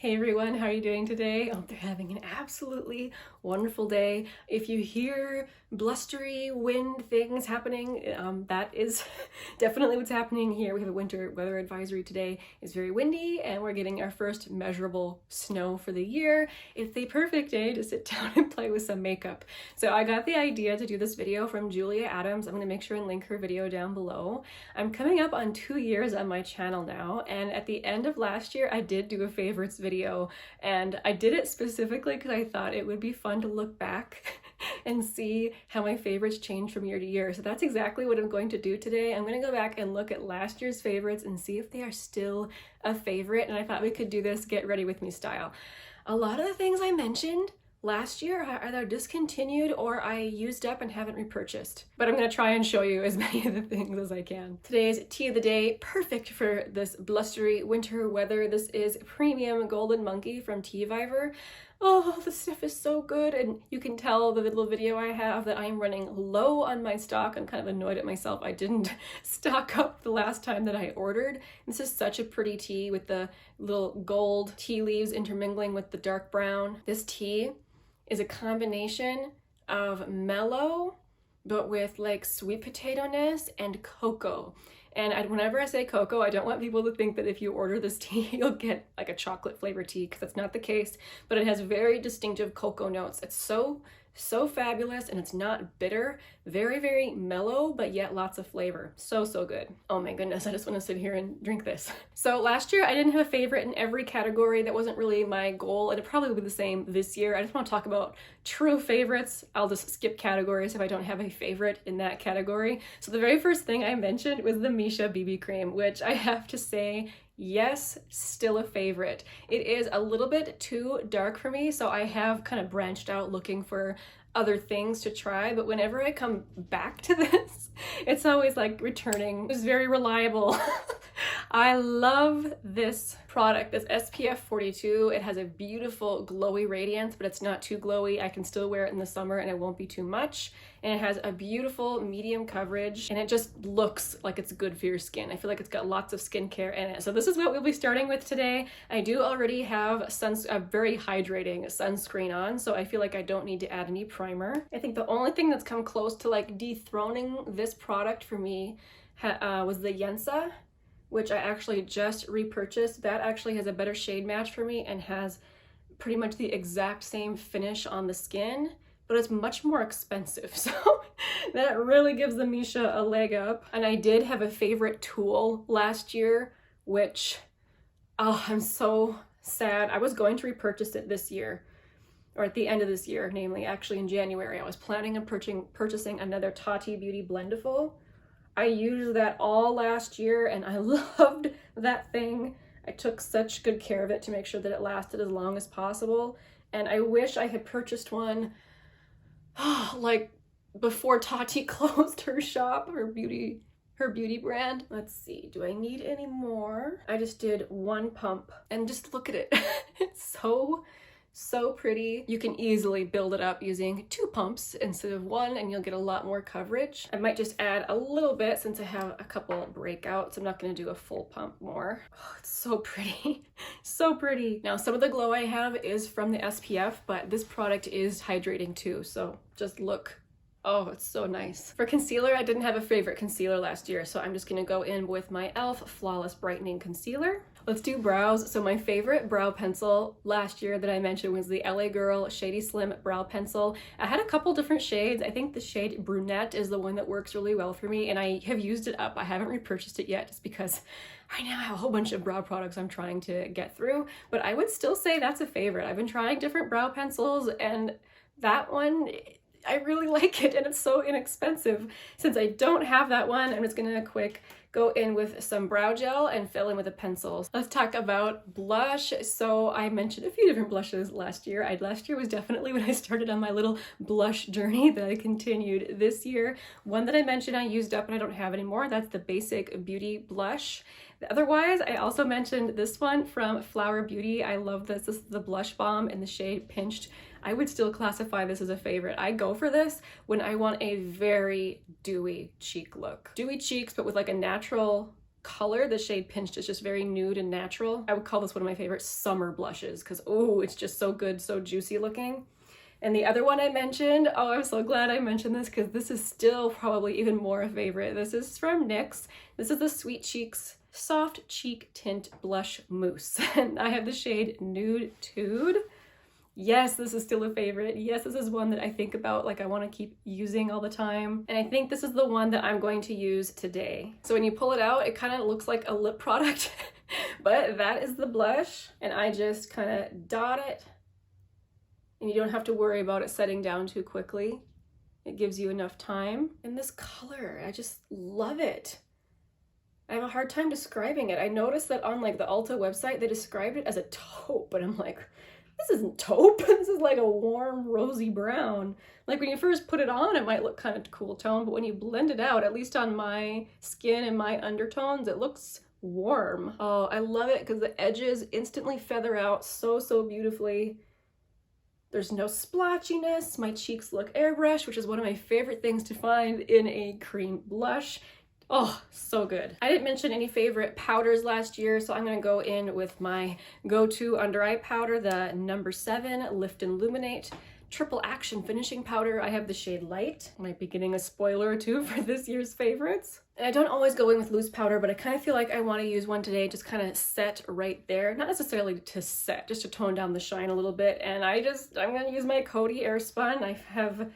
Hey everyone, how are you doing today? I hope they're having an absolutely wonderful day. If you hear blustery wind things happening, that is definitely what's happening here. We have a winter weather advisory today. It's very windy and we're getting our first measurable snow for the year. It's the perfect day to sit down and play with some makeup. So I got the idea to do this video from Julia Adams. I'm going to make sure and link her video down below. I'm coming up on 2 years on my channel now, and at the end of last year I did do a favorites video, and I did it specifically because I thought it would be fun to look back and see how my favorites change from year to year. So that's exactly what I'm going to do today. I'm going to go back and look at last year's favorites and see if they are still a favorite, and I thought we could do this get ready with me style. A lot of the things I mentioned last year are either discontinued or I used up and haven't repurchased. But I'm going to try and show you as many of the things as I can. Today's tea of the day, perfect for this blustery winter weather. This is Premium Golden Monkey from Tea Viver. Oh, the stuff is so good, and you can tell the little video I have that I'm running low on my stock. I'm kind of annoyed at myself. I didn't stock up the last time that I ordered. This is such a pretty tea with the little gold tea leaves intermingling with the dark brown. This tea is a combination of mellow, but with like sweet potato-ness and cocoa. And whenever I say cocoa, I don't want people to think that if you order this tea, you'll get like a chocolate flavored tea, because that's not the case, but it has very distinctive cocoa notes. It's so fabulous, and it's not bitter. Very, very mellow, but yet lots of flavor. So good. Oh my goodness, I just want to sit here and drink this. So last year I didn't have a favorite in every category. That wasn't really my goal, and it probably will be the same this year. I just want to talk about true favorites. I'll just skip categories if I don't have a favorite in that category. So the very first thing I mentioned was the Misha BB cream, which I have to say, yes, still a favorite. It is a little bit too dark for me, so I have kind of branched out looking for other things to try, but whenever I come back to this, it's always like returning. It's very reliable. I love this product. It's SPF 42. It has a beautiful glowy radiance, but it's not too glowy. I can still wear it in the summer and it won't be too much. And it has a beautiful medium coverage, and it just looks like it's good for your skin. I feel like it's got lots of skincare in it. So this is what we'll be starting with today. I do already have a very hydrating sunscreen on, so I feel like I don't need to add any primer. I think the only thing that's come close to like dethroning this product for me was the Yensa, which I actually just repurchased. That actually has a better shade match for me and has pretty much the exact same finish on the skin, but it's much more expensive. So that really gives the Misha a leg up. And I did have a favorite tool last year, which, oh, I'm so sad. I was going to repurchase it this year, or at the end of this year, namely actually in January. I was planning on purchasing another Tati Beauty Blendiful. I used that all last year and I loved that thing. I took such good care of it to make sure that it lasted as long as possible. And I wish I had purchased one like before Tati closed her shop, her beauty brand. Let's see, do I need any more? I just did one pump, and just look at it. It's so pretty. You can easily build it up using 2 pumps instead of 1, and you'll get a lot more coverage. I might just add a little bit since I have a couple breakouts. I'm not going to do a full pump more. Oh, it's so pretty. So pretty. Now, some of the glow I have is from the SPF, but this product is hydrating too, so just look. Oh, it's so nice. For concealer, I didn't have a favorite concealer last year, so I'm just gonna go in with my e.l.f. Flawless Brightening Concealer. Let's do brows. So my favorite brow pencil last year that I mentioned was the LA Girl Shady Slim Brow Pencil. I had a couple different shades. I think the shade Brunette is the one that works really well for me, and I have used it up. I haven't repurchased it yet just because I now have a whole bunch of brow products I'm trying to get through, but I would still say that's a favorite. I've been trying different brow pencils, and that one, I really like it, and it's so inexpensive. Since I don't have that one, I'm just gonna quick go in with some brow gel and fill in with a pencil. Let's talk about blush. So I mentioned a few different blushes last year. Last year was definitely when I started on my little blush journey that I continued this year. One that I mentioned I used up and I don't have anymore, that's the Basic Beauty Blush. Otherwise, I also mentioned this one from Flower Beauty. I love this. This is the Blush Bomb in the shade Pinched. I would still classify this as a favorite. I go for this when I want a very dewy cheek look. Dewy cheeks, but with like a natural color, the shade Pinched, is just very nude and natural. I would call this one of my favorite summer blushes because, oh, it's just so good, so juicy looking. And the other one I mentioned, oh, I'm so glad I mentioned this because this is still probably even more a favorite. This is from NYX. This is the Sweet Cheeks Soft Cheek Tint Blush Mousse. And I have the shade Nude Tude. Yes, this is still a favorite. Yes, this is one that I think about, like I want to keep using all the time. And I think this is the one that I'm going to use today. So when you pull it out, it kind of looks like a lip product, but that is the blush. And I just kind of dot it, and you don't have to worry about it setting down too quickly. It gives you enough time. And this color, I just love it. I have a hard time describing it. I noticed that on like the Ulta website, they described it as a taupe, but I'm like, this isn't taupe. This is like a warm rosy brown. Like when you first put it on, it might look kind of cool tone, but when you blend it out, at least on my skin and my undertones, it looks warm. Oh, I love it because the edges instantly feather out so, so beautifully. There's no splotchiness. My cheeks look airbrushed, which is one of my favorite things to find in a cream blush. Oh, so good. I didn't mention any favorite powders last year, so I'm gonna go in with my go-to under eye powder, the number 7 Lift and Illuminate Triple Action Finishing Powder. I have the shade Light. Might be getting a spoiler or two for this year's favorites. And I don't always go in with loose powder, but I kind of feel like I want to use one today, just kind of set right there. Not necessarily to set, just to tone down the shine a little bit. And I'm gonna use my Coty Airspun. I have,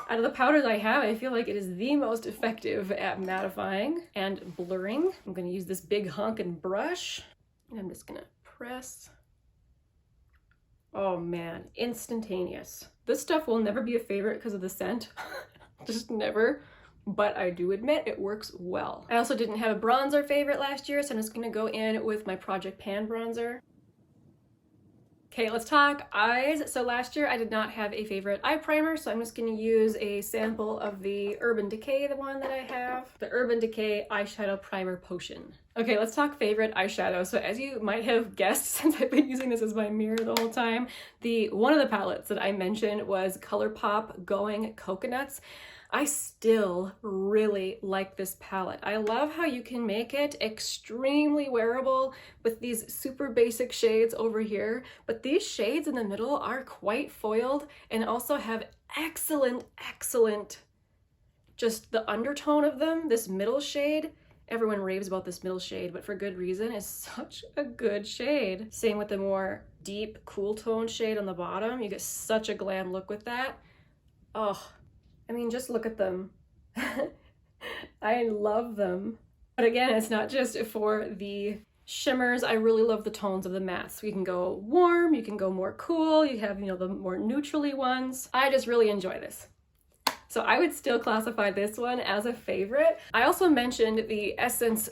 out of the powders I have, I feel like it is the most effective at mattifying and blurring. I'm gonna use this big honkin' brush, and I'm just gonna press. Oh man, instantaneous. This stuff will never be a favorite because of the scent, just never, but I do admit it works well. I also didn't have a bronzer favorite last year, so I'm just gonna go in with my Project Pan bronzer. Okay, let's talk eyes. So last year I did not have a favorite eye primer, so I'm just gonna use a sample of the Urban Decay, the one that I have. The Urban Decay Eyeshadow Primer Potion. Okay, let's talk favorite eyeshadow. So as you might have guessed, since I've been using this as my mirror the whole time, one of the palettes that I mentioned was ColourPop Going Coconuts. I still really like this palette. I love how you can make it extremely wearable with these super basic shades over here, but these shades in the middle are quite foiled and also have excellent, just the undertone of them. This middle shade, everyone raves about this middle shade, but for good reason. It's such a good shade. Same with the more deep, cool tone shade on the bottom. You get such a glam look with that. Oh, I mean, just look at them. I love them. But again, it's not just for the shimmers. I really love the tones of the mattes. So you can go warm, you can go more cool, you have, the more neutrally ones. I just really enjoy this. So I would still classify this one as a favorite. I also mentioned the Essence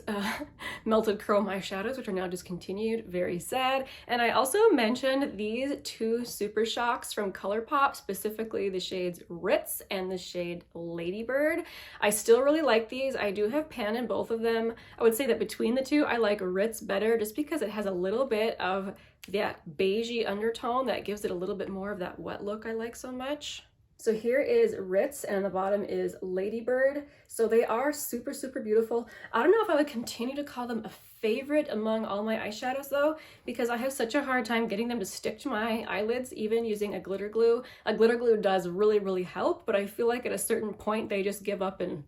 Melted Chrome eyeshadows, which are now discontinued, very sad. And I also mentioned these 2 Super Shocks from ColourPop, specifically the shades Ritz and the shade Ladybird. I still really like these. I do have pan in both of them. I would say that between the two, I like Ritz better just because it has a little bit of that beigey undertone that gives it a little bit more of that wet look I like so much. So here is Ritz and the bottom is Ladybird. So they are super, super beautiful. I don't know if I would continue to call them a favorite among all my eyeshadows though, because I have such a hard time getting them to stick to my eyelids, even using a glitter glue. A glitter glue does really, really help, but I feel like at a certain point they just give up and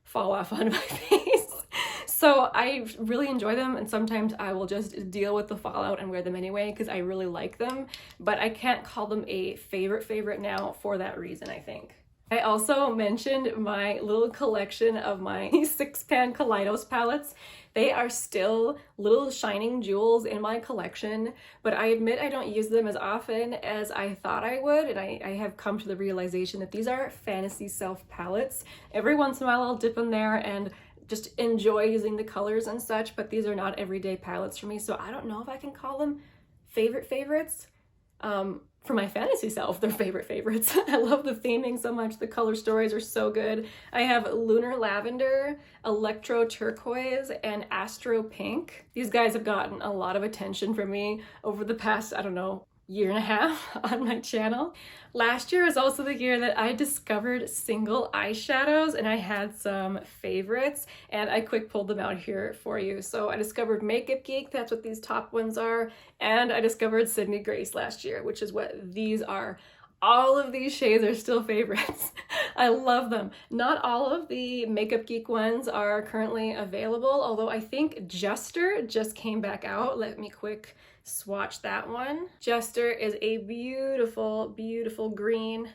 fall off on my face. So I really enjoy them, and sometimes I will just deal with the fallout and wear them anyway because I really like them, but I can't call them a favorite now for that reason, I think. I also mentioned my little collection of my 6-pan Kaleidos palettes. They are still little shining jewels in my collection, but I admit I don't use them as often as I thought I would, and I have come to the realization that these are Fantasy Self palettes. Every once in a while I'll dip in there and just enjoy using the colors and such, but these are not everyday palettes for me, so I don't know if I can call them favorites. For my fantasy self, they're favorites. I love the theming so much. The color stories are so good. I have Lunar Lavender, Electro Turquoise, and Astro Pink. These guys have gotten a lot of attention from me over the past, I don't know, year and a half on my channel. Last year was also the year that I discovered single eyeshadows, and I had some favorites, and I quick pulled them out here for you. So I discovered Makeup Geek, that's what these top ones are, and I discovered Sydney Grace last year, which is what these are. All of these shades are still favorites. I love them. Not all of the Makeup Geek ones are currently available, although I think Jester just came back out. Let me quick swatch that one. Jester is a beautiful, beautiful green.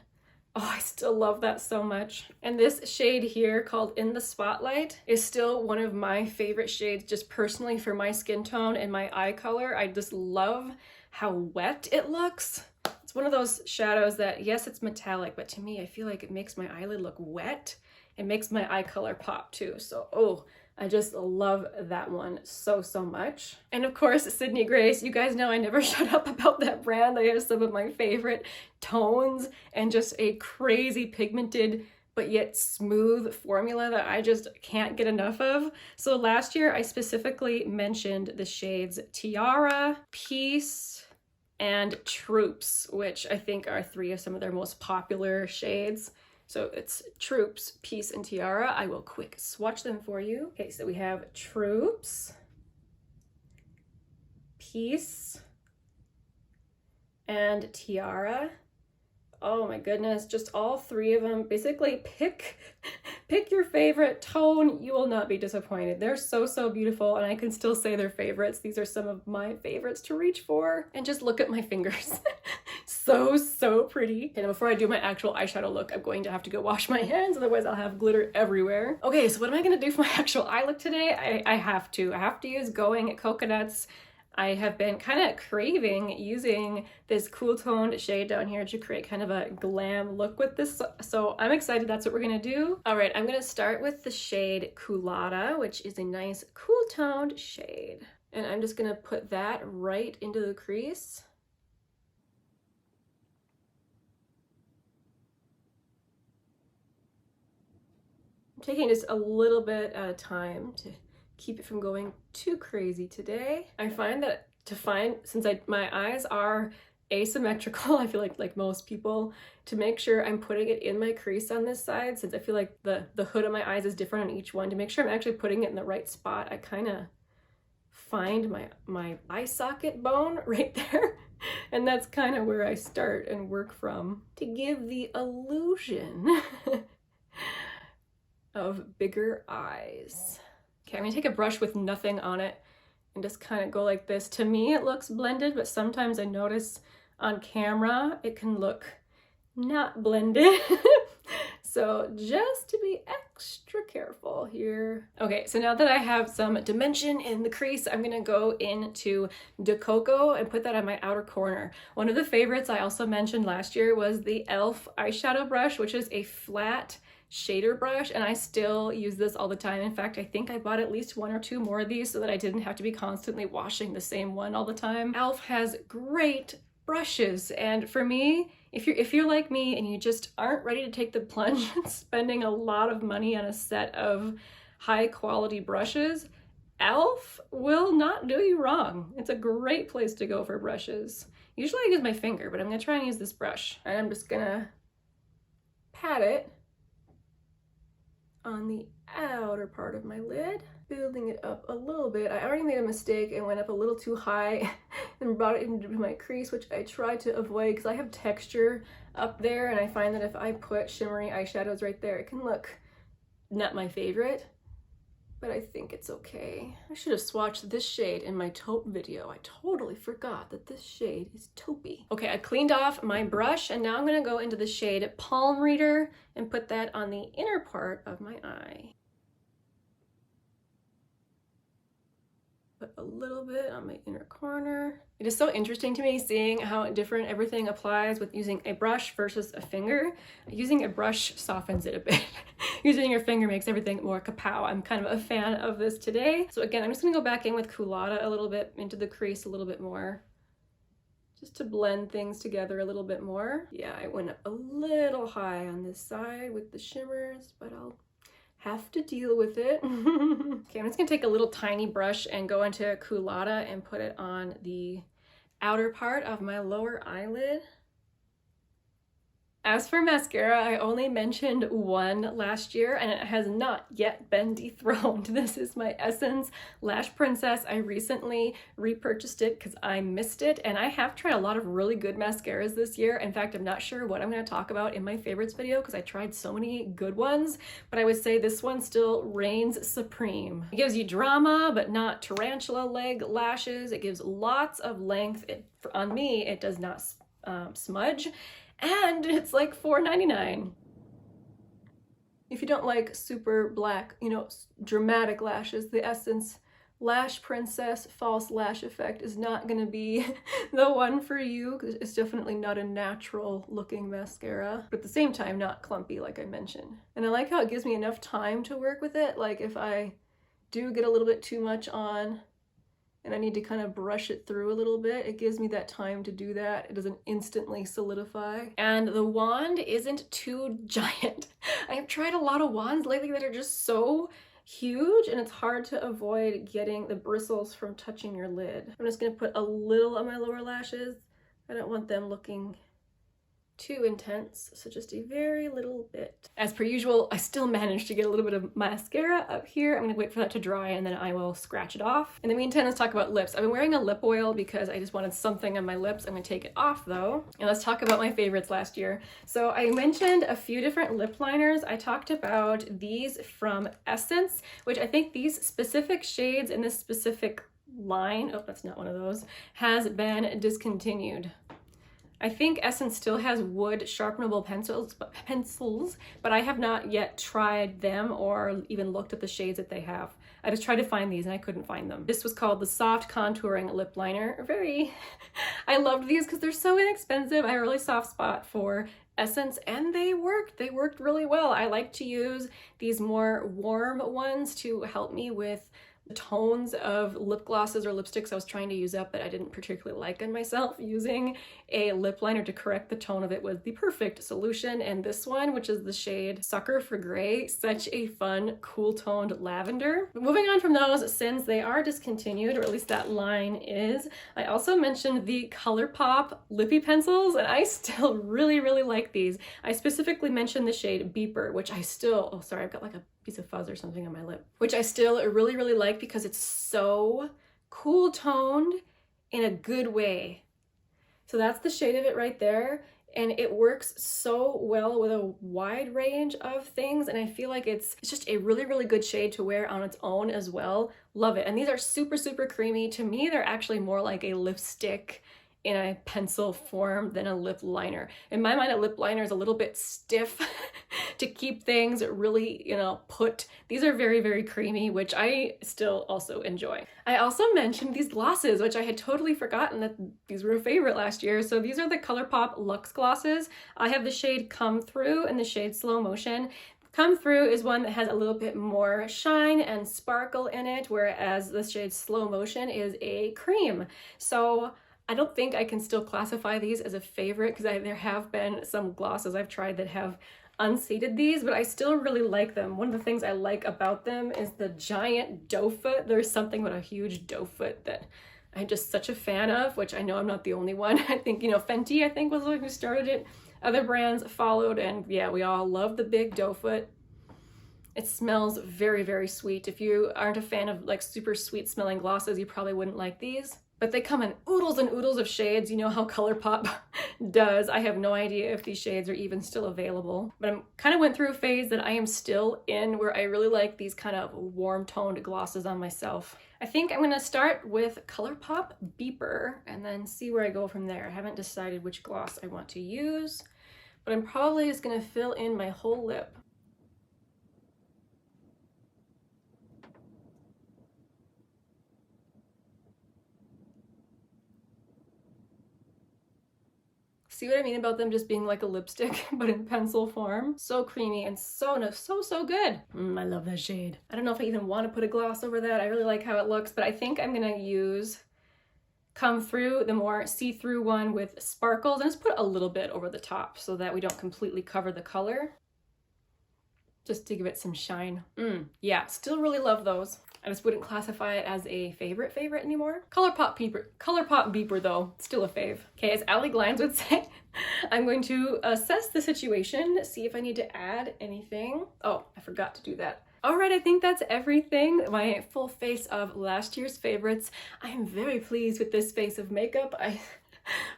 Oh, I still love that so much. And this shade here called In the Spotlight is still one of my favorite shades just personally for my skin tone and my eye color. I just love how wet it looks. It's one of those shadows that, yes, it's metallic, but to me, I feel like it makes my eyelid look wet. It makes my eye color pop too. So, oh, I just love that one so, so much. And of course, Sydney Grace, you guys know I never shut up about that brand. They have some of my favorite tones and just a crazy pigmented but yet smooth formula that I just can't get enough of. So last year, I specifically mentioned the shades Tiara, Peace, and Troops, which I think are three of some of their most popular shades. So it's Troops, Peace, and Tiara. I will quick swatch them for you. Okay, so we have Troops, Peace, and Tiara. Oh my goodness, just all three of them. Basically pick your favorite tone. You will not be disappointed. They're so, so beautiful, and I can still say they're favorites. These are some of my favorites to reach for. And just look at my fingers. So, so pretty. And before I do my actual eyeshadow look, I'm going to have to go wash my hands, otherwise I'll have glitter everywhere. Okay, so what am I gonna do for my actual eye look today? I have to use Going Coconuts. I have been kind of craving using this cool toned shade down here to create kind of a glam look with this. So I'm excited that's what we're gonna do. All right, I'm gonna start with the shade Culotta, which is a nice cool toned shade. And I'm just gonna put that right into the crease. I'm taking just a little bit at a time to keep it from going too crazy today. I find that since my eyes are asymmetrical, I feel like most people, to make sure I'm putting it in my crease on this side, since I feel like the hood of my eyes is different on each one, to make sure I'm actually putting it in the right spot, I kind of find my eye socket bone right there. And that's kind of where I start and work from to give the illusion of bigger eyes. Okay, I'm gonna take a brush with nothing on it and just kind of go like this. To me, it looks blended, but sometimes I notice on camera, it can look not blended. So just to be extra careful here. Okay, so now that I have some dimension in the crease, I'm gonna go into De Coco and put that on my outer corner. One of the favorites I also mentioned last year was the e.l.f. eyeshadow brush, which is a flat shader brush, and I still use this all the time. In fact, I think I bought at least one or two more of these so that I didn't have to be constantly washing the same one all the time. e.l.f. has great brushes, and for me, if you're like me and you just aren't ready to take the plunge and spending a lot of money on a set of high quality brushes, e.l.f. will not do you wrong. It's a great place to go for brushes. Usually I use my finger, but I'm gonna try and use this brush. And I'm just gonna pat it on the outer part of my lid, building it up a little bit. I already made a mistake and went up a little too high and brought it into my crease, which I try to avoid because I have texture up there, and I find that if I put shimmery eyeshadows right there, it can look not my favorite, but I think it's okay. I should have swatched this shade in my taupe video. I totally forgot that this shade is taupey. Okay, I cleaned off my brush, and now I'm gonna go into the shade Palm Reader and put that on the inner part of my eye. Put a little bit on my inner corner. It is so interesting to me seeing how different everything applies with using a brush versus a finger. Using a brush softens it a bit. Using your finger makes everything more kapow. I'm kind of a fan of this today. So again, I'm just gonna go back in with Culotta a little bit into the crease a little bit more, just to blend things together a little bit more. Yeah, I went up a little high on this side with the shimmers, but I'll have to deal with it. Okay, I'm just gonna take a little tiny brush and go into Culotta and put it on the outer part of my lower eyelid. As for mascara, I only mentioned one last year and it has not yet been dethroned. This is my Essence Lash Princess. I recently repurchased it because I missed it, and I have tried a lot of really good mascaras this year. In fact, I'm not sure what I'm going to talk about in my favorites video because I tried so many good ones, but I would say this one still reigns supreme. It gives you drama, but not tarantula leg lashes. It gives lots of length. On me, it does not smudge. And it's like $4.99. If you don't like super black, you know, dramatic lashes, the Essence Lash Princess False Lash Effect is not gonna be the one for you, because it's definitely not a natural looking mascara, but at the same time, not clumpy like I mentioned. And I like how it gives me enough time to work with it. Like if I do get a little bit too much on, and I need to kind of brush it through a little bit, it gives me that time to do that. It doesn't instantly solidify. And the wand isn't too giant. I have tried a lot of wands lately that are just so huge, and it's hard to avoid getting the bristles from touching your lid. I'm just gonna put a little on my lower lashes. I don't want them looking too intense, so just a very little bit. As per usual, I still managed to get a little bit of mascara up here. I'm gonna wait for that to dry and then I will scratch it off. In the meantime, let's talk about lips. I've been wearing a lip oil because I just wanted something on my lips. I'm gonna take it off though. And let's talk about my favorites last year. So I mentioned a few different lip liners. I talked about these from Essence, which I think these specific shades in this specific line, oh, that's not one of those, has been discontinued. I think Essence still has wood sharpenable pencils, but I have not yet tried them or even looked at the shades that they have. I just tried to find these and I couldn't find them. This was called the Soft Contouring Lip Liner. I loved these because they're so inexpensive. I have a really soft spot for Essence and they worked really well. I like to use these more warm ones to help me with tones of lip glosses or lipsticks I was trying to use up that I didn't particularly like on myself. Using a lip liner to correct the tone of it was the perfect solution, and this one, which is the shade Sucker for Gray, such a fun, cool toned lavender. But moving on from those, since they are discontinued, or at least that line is, I also mentioned the ColourPop lippy pencils, and I still really like these. I specifically mentioned the shade Beeper, which I still, oh sorry, I've got like a piece of fuzz or something on my lip, which I still really like because it's so cool toned in a good way. So that's the shade of it right there, and it works so well with a wide range of things, and I feel like it's just a really good shade to wear on its own as well. Love it. And these are super creamy. To me, they're actually more like a lipstick in a pencil form than a lip liner. In my mind, a lip liner is a little bit stiff to keep things really, you know, put. These are very creamy, which I still also enjoy. I also mentioned these glosses, which I had totally forgotten that these were a favorite last year. So these are the ColourPop Luxe glosses. I have the shade Come Through and the shade Slow Motion. Come Through is one that has a little bit more shine and sparkle in it, whereas the shade Slow Motion is a cream. So I don't think I can still classify these as a favorite because there have been some glosses I've tried that have unseated these, but I still really like them. One of the things I like about them is the giant doe foot. There's something about a huge doe foot that I'm just such a fan of, which I know I'm not the only one. I think, you know, Fenty, I think, was the one who started it. Other brands followed, and yeah, we all love the big doe foot. It smells very sweet. If you aren't a fan of like super sweet smelling glosses, you probably wouldn't like these. But they come in oodles and oodles of shades. You know how ColourPop does. I have no idea if these shades are even still available. But I kind of went through a phase that I am still in where I really like these kind of warm toned glosses on myself. I think I'm gonna start with ColourPop Beeper and then see where I go from there. I haven't decided which gloss I want to use, but I'm probably just gonna fill in my whole lip. See what I mean about them just being like a lipstick, but in pencil form? So creamy and so good. I love that shade. I don't know if I even want to put a gloss over that. I really like how it looks, but I think I'm gonna use Come Through, the more see-through one with sparkles, and just put a little bit over the top so that we don't completely cover the color. Just to give it some shine. Yeah, still really love those. I just wouldn't classify it as a favorite anymore. Colourpop beeper though, still a fave. Okay, as Allie Glines would say, I'm going to assess the situation, see if I need to add anything. Oh, I forgot to do that. All right, I think that's everything. My full face of last year's favorites. I am very pleased with this face of makeup. I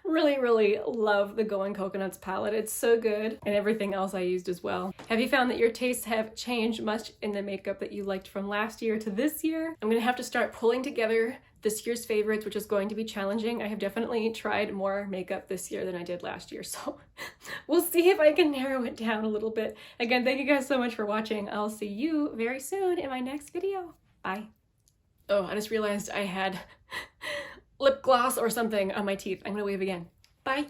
really love the Going Coconuts palette. It's so good, and everything else I used as well. Have you found that your tastes have changed much in the makeup that you liked from last year to this year? I'm gonna have to start pulling together this year's favorites, which is going to be challenging. I have definitely tried more makeup this year than I did last year, so we'll see if I can narrow it down a little bit. Again, thank you guys so much for watching. I'll see you very soon in my next video. Bye. Oh, I just realized I had lip gloss or something on my teeth. I'm gonna wave again. Bye.